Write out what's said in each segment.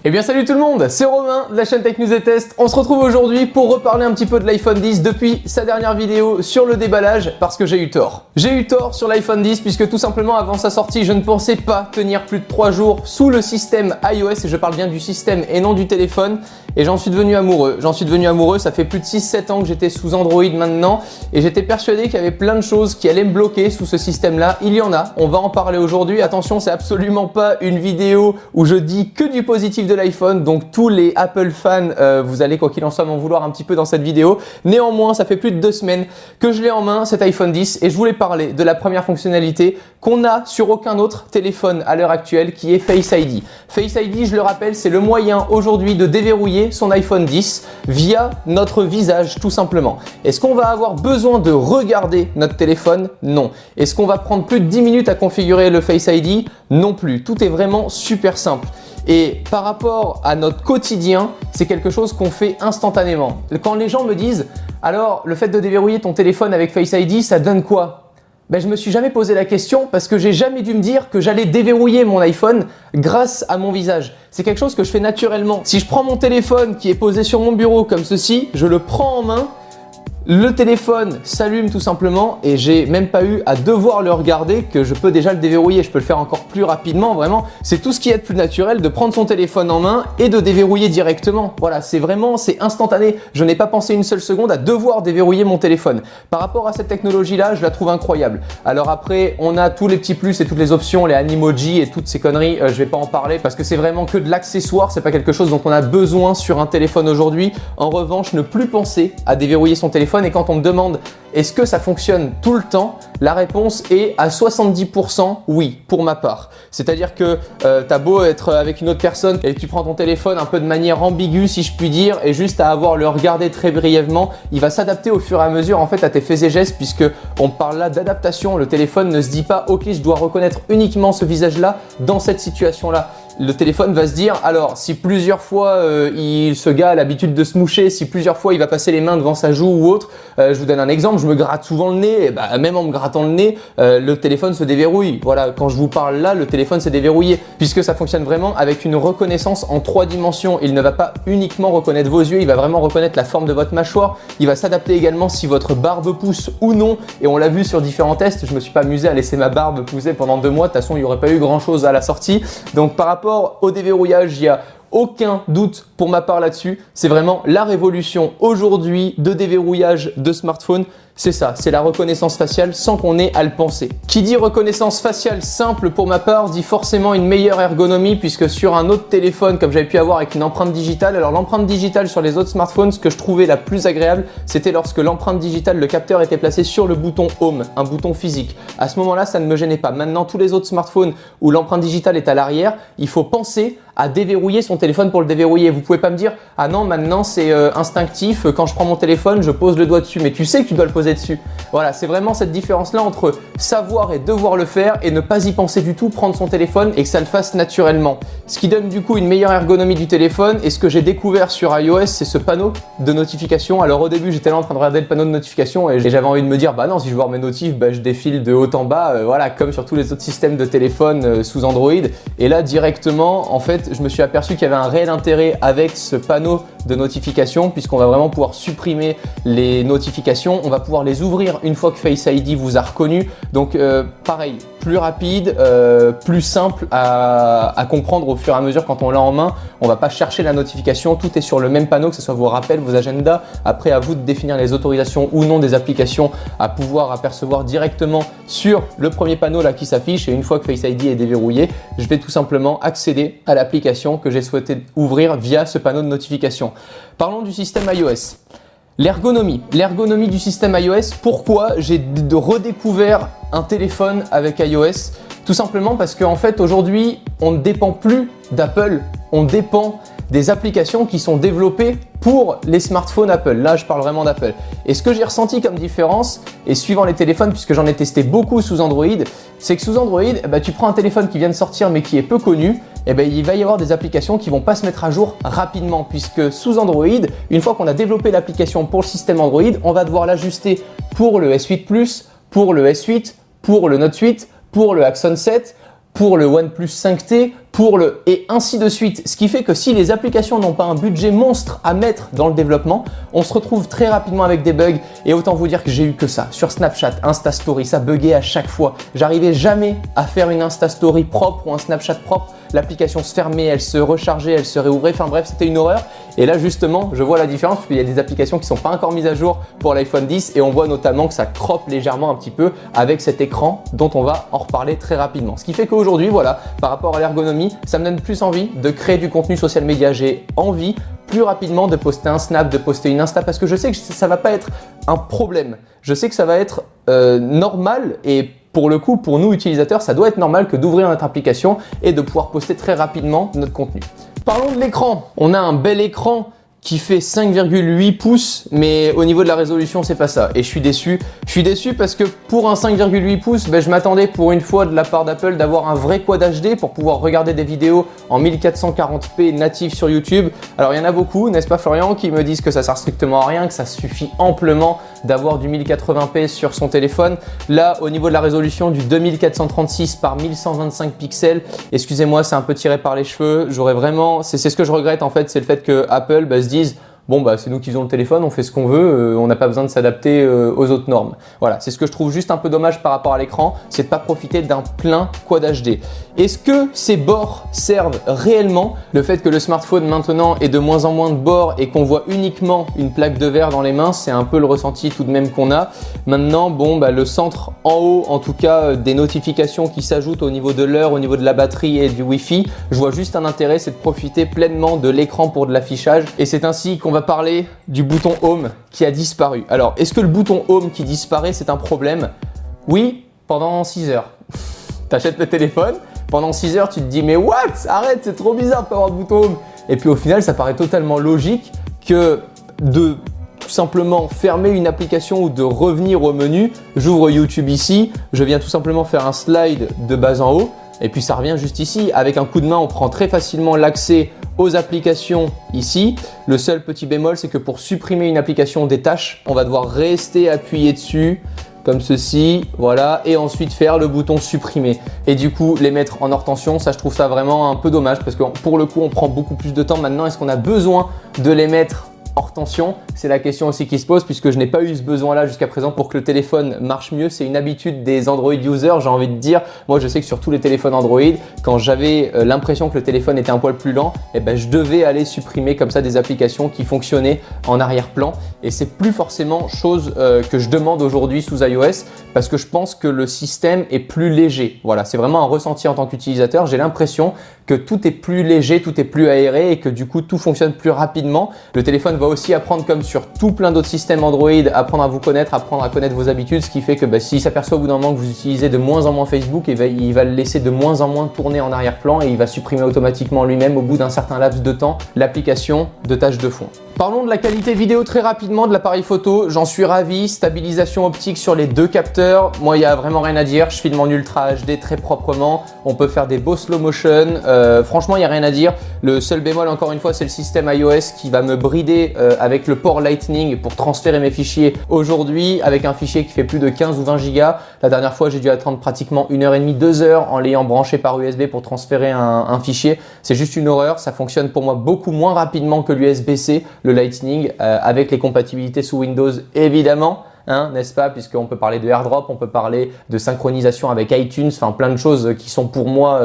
Eh bien salut tout le monde, c'est Romain de la chaîne Tech News et Test. On se retrouve aujourd'hui pour reparler un petit peu de l'iPhone 10 depuis sa dernière vidéo sur le déballage parce que j'ai eu tort. J'ai eu tort sur l'iPhone 10 puisque tout simplement avant sa sortie, je ne pensais pas tenir plus de 3 jours sous le système iOS et je parle bien du système et non du téléphone et j'en suis devenu amoureux. Ça fait plus de 6-7 ans que j'étais sous Android maintenant et j'étais persuadé qu'il y avait plein de choses qui allaient me bloquer sous ce système-là. Il y en a, on va en parler aujourd'hui. Attention, c'est absolument pas une vidéo où je dis que du positif de l'iPhone, donc tous les Apple fans, vous allez quoi qu'il en soit m'en vouloir un petit peu dans cette vidéo. Néanmoins, ça fait plus de 2 semaines que je l'ai en main, cet iPhone 10, et je voulais parler de la première fonctionnalité qu'on a sur aucun autre téléphone à l'heure actuelle, qui est Face ID. Face ID, je le rappelle, c'est le moyen aujourd'hui de déverrouiller son iPhone 10 via notre visage, tout simplement. Est-ce qu'on va avoir besoin de regarder notre téléphone? Non. Est-ce qu'on va prendre plus de 10 minutes à configurer le Face ID? Non plus. Tout est vraiment super simple. Et par rapport à notre quotidien, c'est quelque chose qu'on fait instantanément. Quand les gens me disent « Alors, le fait de déverrouiller ton téléphone avec Face ID, ça donne quoi ?» Je me suis jamais posé la question parce que j'ai jamais dû me dire que j'allais déverrouiller mon iPhone grâce à mon visage. C'est quelque chose que je fais naturellement. Si je prends mon téléphone qui est posé sur mon bureau comme ceci, je le prends en main, le téléphone s'allume tout simplement et j'ai même pas eu à devoir le regarder que je peux déjà le déverrouiller. Je peux le faire encore plus rapidement, vraiment. C'est tout ce qui est de plus naturel de prendre son téléphone en main et de déverrouiller directement. Voilà, c'est instantané. Je n'ai pas pensé une seule seconde à devoir déverrouiller mon téléphone. Par rapport à cette technologie-là, je la trouve incroyable. Alors après, on a tous les petits plus et toutes les options, les Animoji et toutes ces conneries. Je vais pas en parler parce que c'est vraiment que de l'accessoire. C'est pas quelque chose dont on a besoin sur un téléphone aujourd'hui. En revanche, ne plus penser à déverrouiller son téléphone. Et quand on me demande est-ce que ça fonctionne tout le temps, la réponse est à 70% oui, pour ma part. C'est-à-dire que t'as beau être avec une autre personne et tu prends ton téléphone un peu de manière ambiguë si je puis dire et juste à avoir le regarder très brièvement, il va s'adapter au fur et à mesure en fait à tes faits et gestes puisque on parle là d'adaptation. Le téléphone ne se dit pas ok, je dois reconnaître uniquement ce visage-là dans cette situation-là. Le téléphone va se dire, alors si plusieurs fois ce gars a l'habitude de se moucher, si plusieurs fois il va passer les mains devant sa joue ou autre, je vous donne un exemple, je me gratte souvent le nez, et même en me grattant le nez, le téléphone se déverrouille. Voilà, quand je vous parle là, le téléphone s'est déverrouillé puisque ça fonctionne vraiment avec une reconnaissance en 3 dimensions. Il ne va pas uniquement reconnaître vos yeux, il va vraiment reconnaître la forme de votre mâchoire. Il va s'adapter également si votre barbe pousse ou non et on l'a vu sur différents tests, je me suis pas amusé à laisser ma barbe pousser pendant 2 mois, de toute façon il n'y aurait pas eu grand chose à la sortie. Donc par rapport au déverrouillage, il n'y a aucun doute pour ma part là-dessus. C'est vraiment la révolution aujourd'hui de déverrouillage de smartphone. C'est ça, c'est la reconnaissance faciale sans qu'on ait à le penser. Qui dit reconnaissance faciale simple pour ma part dit forcément une meilleure ergonomie puisque sur un autre téléphone comme j'avais pu avoir avec une empreinte digitale, alors l'empreinte digitale sur les autres smartphones, ce que je trouvais la plus agréable, c'était lorsque l'empreinte digitale, le capteur était placé sur le bouton Home, un bouton physique. À ce moment-là, ça ne me gênait pas. Maintenant, tous les autres smartphones où l'empreinte digitale est à l'arrière, il faut penser à déverrouiller son téléphone pour le déverrouiller. Vous pouvez pas me dire « Ah non, maintenant c'est instinctif, quand je prends mon téléphone, je pose le doigt dessus. » Mais tu sais que tu dois le poser dessus. Voilà, c'est vraiment cette différence-là entre savoir et devoir le faire et ne pas y penser du tout, prendre son téléphone et que ça le fasse naturellement. Ce qui donne du coup une meilleure ergonomie du téléphone et ce que j'ai découvert sur iOS, c'est ce panneau de notification. Alors au début, j'étais là en train de regarder le panneau de notification et j'avais envie de me dire « Bah non, si je veux voir mes notifs, je défile de haut en bas, voilà, comme sur tous les autres systèmes de téléphone sous Android. » Et là, directement, en fait, je me suis aperçu qu'il y avait un réel intérêt avec ce panneau de notification puisqu'on va vraiment pouvoir supprimer les notifications, on va pouvoir les ouvrir une fois que Face ID vous a reconnu. Donc pareil, plus rapide, plus simple à comprendre au fur et à mesure quand on l'a en main. On va pas chercher la notification, tout est sur le même panneau, que ce soit vos rappels, vos agendas. Après, à vous de définir les autorisations ou non des applications à pouvoir apercevoir directement sur le premier panneau là qui s'affiche. Et une fois que Face ID est déverrouillé, je vais tout simplement accéder à l'application que j'ai souhaité ouvrir via ce panneau de notification. Parlons du système iOS. L'ergonomie du système iOS, pourquoi j'ai redécouvert un téléphone avec iOS? Tout simplement parce qu'en fait aujourd'hui on ne dépend plus d'Apple, on dépend des applications qui sont développées pour les smartphones Apple. Là, je parle vraiment d'Apple. Et ce que j'ai ressenti comme différence, et suivant les téléphones, puisque j'en ai testé beaucoup sous Android, c'est que sous Android, tu prends un téléphone qui vient de sortir mais qui est peu connu, il va y avoir des applications qui vont pas se mettre à jour rapidement, puisque sous Android, une fois qu'on a développé l'application pour le système Android, on va devoir l'ajuster pour le S8 Plus, pour le S8, pour le Note 8, pour le Axon 7, pour le OnePlus 5T, et ainsi de suite. Ce qui fait que si les applications n'ont pas un budget monstre à mettre dans le développement, on se retrouve très rapidement avec des bugs et autant vous dire que j'ai eu que ça. Sur Snapchat, Insta Story, ça buguait à chaque fois. J'arrivais jamais à faire une Insta Story propre ou un Snapchat propre. L'application se fermait, elle se rechargeait, elle se réouvrait. Enfin bref, c'était une horreur. Et là justement, je vois la différence parce qu'il y a des applications qui ne sont pas encore mises à jour pour l'iPhone 10 et on voit notamment que ça croppe légèrement un petit peu avec cet écran dont on va en reparler très rapidement. Ce qui fait qu'aujourd'hui, voilà, par rapport à l'ergonomie, ça me donne plus envie de créer du contenu social media. J'ai envie plus rapidement de poster un Snap, de poster une Insta parce que je sais que ça va pas être un problème. Je sais que ça va être normal et pour le coup, pour nous utilisateurs, ça doit être normal que d'ouvrir notre application et de pouvoir poster très rapidement notre contenu. Parlons de l'écran. On a un bel écran qui fait 5,8 pouces, mais au niveau de la résolution, c'est pas ça. Et je suis déçu. Je suis déçu parce que pour un 5,8 pouces, je m'attendais pour une fois de la part d'Apple d'avoir un vrai Quad HD pour pouvoir regarder des vidéos en 1440p natif sur YouTube. Alors il y en a beaucoup, n'est-ce pas Florian, qui me disent que ça sert strictement à rien, que ça suffit amplement d'avoir du 1080p sur son téléphone. Là, au niveau de la résolution du 2436 par 1125 pixels, excusez-moi, c'est un peu tiré par les cheveux. J'aurais vraiment, c'est ce que je regrette en fait, c'est le fait que Apple se disent bon c'est nous qui faisons le téléphone, on fait ce qu'on veut, on n'a pas besoin de s'adapter aux autres normes. Voilà, c'est ce que je trouve juste un peu dommage par rapport à l'écran, c'est de pas profiter d'un plein Quad HD. Est-ce que ces bords servent réellement? Le fait que le smartphone maintenant ait de moins en moins de bords et qu'on voit uniquement une plaque de verre dans les mains, c'est un peu le ressenti tout de même qu'on a. Maintenant, le centre en haut, en tout cas des notifications qui s'ajoutent au niveau de l'heure, au niveau de la batterie et du Wi-Fi, je vois juste un intérêt, c'est de profiter pleinement de l'écran pour de l'affichage et c'est ainsi qu'on va parler du bouton Home qui a disparu. Alors, est-ce que le bouton Home qui disparaît, c'est un problème? Oui, pendant 6 heures. T'achètes le téléphone, pendant 6 heures, tu te dis mais what? Arrête, c'est trop bizarre de pas avoir de bouton Home. Et puis au final, ça paraît totalement logique que de tout simplement fermer une application ou de revenir au menu. J'ouvre YouTube ici, je viens tout simplement faire un slide de bas en haut et puis ça revient juste ici. Avec un coup de main, on prend très facilement l'accès aux applications ici. Le seul petit bémol, c'est que pour supprimer une application des tâches, on va devoir rester appuyé dessus comme ceci, voilà, et ensuite faire le bouton supprimer. Et du coup, les mettre en hors tension, ça je trouve ça vraiment un peu dommage parce que pour le coup, on prend beaucoup plus de temps maintenant. Est-ce qu'on a besoin de les mettre hors tension? C'est la question aussi qui se pose puisque je n'ai pas eu ce besoin-là jusqu'à présent pour que le téléphone marche mieux. C'est une habitude des Android users, j'ai envie de dire. Moi, je sais que sur tous les téléphones Android, quand j'avais l'impression que le téléphone était un poil plus lent, je devais aller supprimer comme ça des applications qui fonctionnaient en arrière-plan. Et c'est plus forcément chose que je demande aujourd'hui sous iOS parce que je pense que le système est plus léger. Voilà, c'est vraiment un ressenti en tant qu'utilisateur. J'ai l'impression que tout est plus léger, tout est plus aéré et que du coup, tout fonctionne plus rapidement. Le téléphone va aussi apprendre comme sur tout plein d'autres systèmes Android, apprendre à vous connaître, apprendre à connaître vos habitudes, ce qui fait que s'il s'aperçoit au bout d'un moment que vous utilisez de moins en moins Facebook, il va le laisser de moins en moins tourner en arrière-plan et il va supprimer automatiquement lui-même au bout d'un certain laps de temps l'application de tâches de fond. Parlons de la qualité vidéo très rapidement de l'appareil photo, j'en suis ravi, stabilisation optique sur les deux capteurs, moi il n'y a vraiment rien à dire, je filme en Ultra HD très proprement, on peut faire des beaux slow motion, franchement il n'y a rien à dire. Le seul bémol encore une fois c'est le système iOS qui va me brider avec le port Lightning pour transférer mes fichiers aujourd'hui avec un fichier qui fait plus de 15 ou 20 gigas. La dernière fois j'ai dû attendre pratiquement 1h30, 2 heures en l'ayant branché par USB pour transférer un fichier, c'est juste une horreur, ça fonctionne pour moi beaucoup moins rapidement que l'USB-C. Le Lightning avec les compatibilités sous Windows évidemment, n'est-ce pas, puisqu'on peut parler de AirDrop, on peut parler de synchronisation avec iTunes, enfin plein de choses qui sont pour moi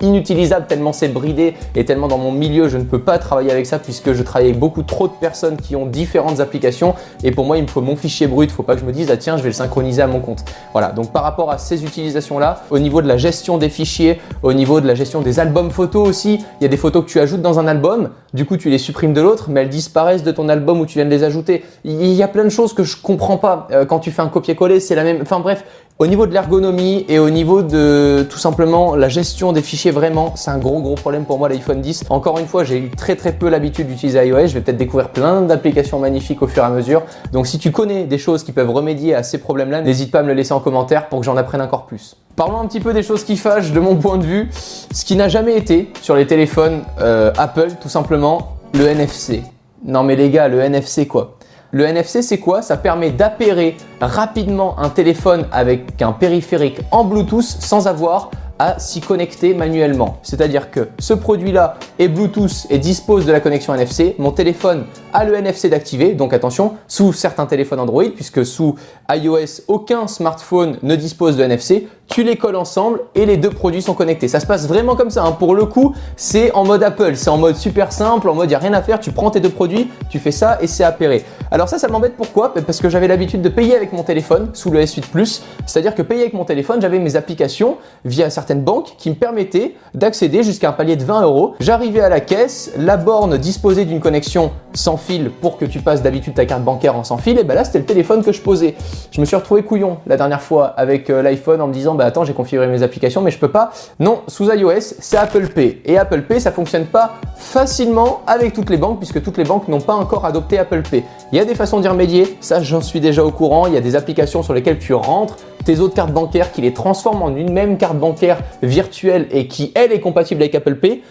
inutilisable tellement c'est bridé et tellement dans mon milieu je ne peux pas travailler avec ça puisque je travaille avec beaucoup trop de personnes qui ont différentes applications et pour moi il me faut mon fichier brut, il ne faut pas que je me dise ah tiens je vais le synchroniser à mon compte. Voilà, donc par rapport à ces utilisations là, au niveau de la gestion des fichiers, au niveau de la gestion des albums photos aussi, il y a des photos que tu ajoutes dans un album, du coup tu les supprimes de l'autre mais elles disparaissent de ton album où tu viens de les ajouter. Il y a plein de choses que je comprends pas quand tu fais un copier-coller, c'est la même, enfin bref. Au niveau de l'ergonomie et au niveau de tout simplement la gestion des fichiers, vraiment, c'est un gros problème pour moi l'iPhone 10. Encore une fois, j'ai eu très peu l'habitude d'utiliser iOS. Je vais peut-être découvrir plein d'applications magnifiques au fur et à mesure. Donc si tu connais des choses qui peuvent remédier à ces problèmes-là, n'hésite pas à me le laisser en commentaire pour que j'en apprenne encore plus. Parlons un petit peu des choses qui fâchent de mon point de vue. Ce qui n'a jamais été sur les téléphones Apple, tout simplement, le NFC. Non mais les gars, le NFC quoi? Le NFC, c'est quoi? Ça permet d'appairer rapidement un téléphone avec un périphérique en Bluetooth sans avoir à s'y connecter manuellement. C'est-à-dire que ce produit-là est Bluetooth et dispose de la connexion NFC. Mon téléphone a le NFC d'activer, donc attention, sous certains téléphones Android, puisque sous iOS, aucun smartphone ne dispose de NFC. Tu les colles ensemble et les deux produits sont connectés. Ça se passe vraiment comme ça, hein. Pour le coup, c'est en mode Apple, c'est en mode super simple, en mode il n'y a rien à faire, tu prends tes deux produits, tu fais ça et c'est appairé. Alors ça m'embête pourquoi? Parce que j'avais l'habitude de payer avec mon téléphone sous le S8 Plus, c'est-à-dire que payer avec mon téléphone, j'avais mes applications via certaines banques qui me permettaient d'accéder jusqu'à un palier de 20 €. J'arrivais à la caisse, la borne disposait d'une connexion sans fil pour que tu passes d'habitude ta carte bancaire en sans fil, et ben là c'était le téléphone que je posais. Je me suis retrouvé couillon la dernière fois avec l'iPhone en me disant bah attends, j'ai configuré mes applications mais je peux pas. Non, sous iOS c'est Apple Pay et Apple Pay ça fonctionne pas facilement avec toutes les banques puisque toutes les banques n'ont pas encore adopté Apple Pay. Il y a des façons d'y remédier, ça j'en suis déjà au courant, il y a des applications sur lesquelles tu rentres tes autres cartes bancaires qui les transforment en une même carte bancaire virtuelle et qui elle est compatible avec Apple Pay.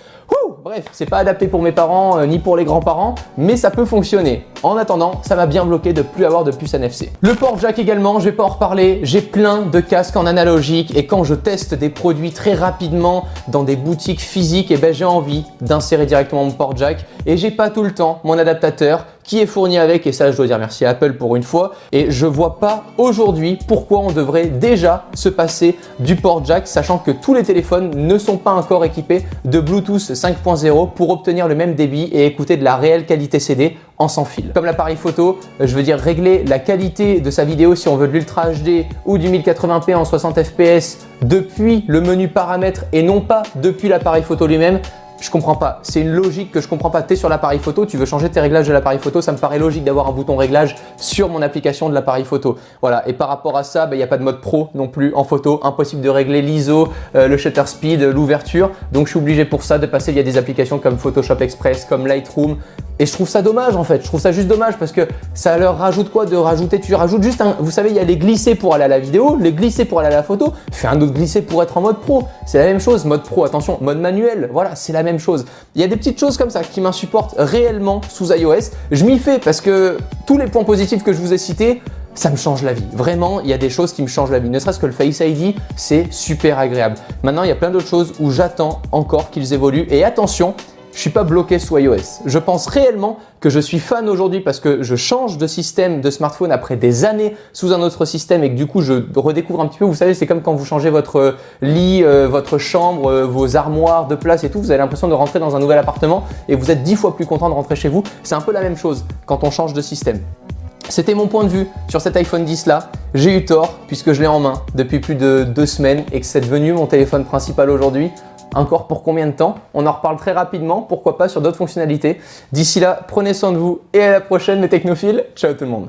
Bref, c'est pas adapté pour mes parents ni pour les grands-parents, mais ça peut fonctionner. En attendant, ça m'a bien bloqué de plus avoir de puce NFC. Le port jack également, je vais pas en reparler, j'ai plein de casques en analogique et quand je teste des produits très rapidement dans des boutiques physiques, et ben j'ai envie d'insérer directement mon port jack et j'ai pas tout le temps mon adaptateur qui est fourni avec, et ça je dois dire merci à Apple pour une fois, et je vois pas aujourd'hui pourquoi on devrait déjà se passer du port jack, sachant que tous les téléphones ne sont pas encore équipés de Bluetooth 5.0 pour obtenir le même débit et écouter de la réelle qualité CD en sans fil. Comme l'appareil photo, je veux dire régler la qualité de sa vidéo si on veut de l'Ultra HD ou du 1080p en 60 fps depuis le menu paramètres et non pas depuis l'appareil photo lui-même. Je comprends pas, c'est une logique que je comprends pas. Tu es sur l'appareil photo, tu veux changer tes réglages de l'appareil photo, ça me paraît logique d'avoir un bouton réglage sur mon application de l'appareil photo. Voilà, et par rapport à ça, il n'y a pas de mode pro non plus en photo, impossible de régler l'ISO, le shutter speed, l'ouverture. Donc je suis obligé pour ça de passer via des applications comme Photoshop Express, comme Lightroom. Et je trouve ça dommage en fait, je trouve ça juste dommage parce que ça leur rajoute quoi de rajouter, tu rajoutes juste un, vous savez il y a les glissés pour aller à la vidéo, les glissés pour aller à la photo, fais un autre glissé pour être en mode pro, c'est la même chose, mode pro, attention, mode manuel, voilà, c'est la même chose. Il y a des petites choses comme ça qui m'insupportent réellement sous iOS, je m'y fais parce que tous les points positifs que je vous ai cités, ça me change la vie. Vraiment, il y a des choses qui me changent la vie. Ne serait-ce que le Face ID, c'est super agréable. Maintenant, il y a plein d'autres choses où j'attends encore qu'ils évoluent et attention, je suis pas bloqué sous iOS. Je pense réellement que je suis fan aujourd'hui parce que je change de système de smartphone après des années sous un autre système et que du coup je redécouvre un petit peu. Vous savez, c'est comme quand vous changez votre lit, votre chambre, vos armoires de place et tout. Vous avez l'impression de rentrer dans un nouvel appartement et vous êtes 10 fois plus content de rentrer chez vous. C'est un peu la même chose quand on change de système. C'était mon point de vue sur cet iPhone 10 là. J'ai eu tort puisque je l'ai en main depuis plus de 2 semaines et que c'est devenu mon téléphone principal aujourd'hui. Encore pour combien de temps? On en reparle très rapidement, pourquoi pas sur d'autres fonctionnalités. D'ici là, prenez soin de vous et à la prochaine mes technophiles. Ciao tout le monde.